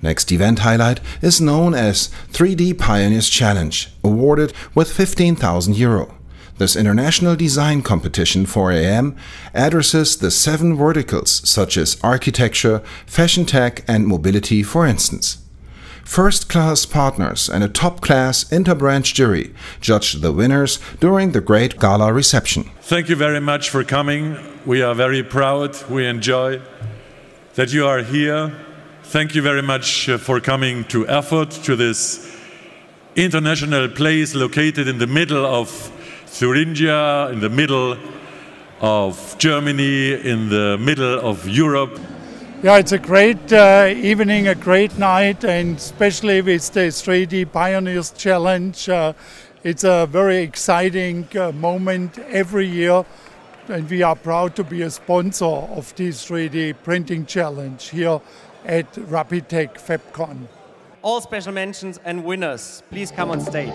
Next event highlight is known as 3D Pioneers Challenge, awarded with €15,000. This international design competition for AM addresses the 7 verticals such as architecture, fashion tech and mobility, for instance. First-class partners and a top-class interbranch jury judged the winners during the great gala reception. Thank you very much for coming. We are very proud. We enjoy that you are here. Thank you very much for coming to Erfurt, to this international place located in the middle of Thuringia, in the middle of Germany, in the middle of Europe. Yeah, it's a great evening, a great night, and especially with the 3D Pioneers Challenge. It's a very exciting moment every year, and we are proud to be a sponsor of this 3D Printing Challenge here at Rapidtech FABCON. All special mentions and winners, please come on stage.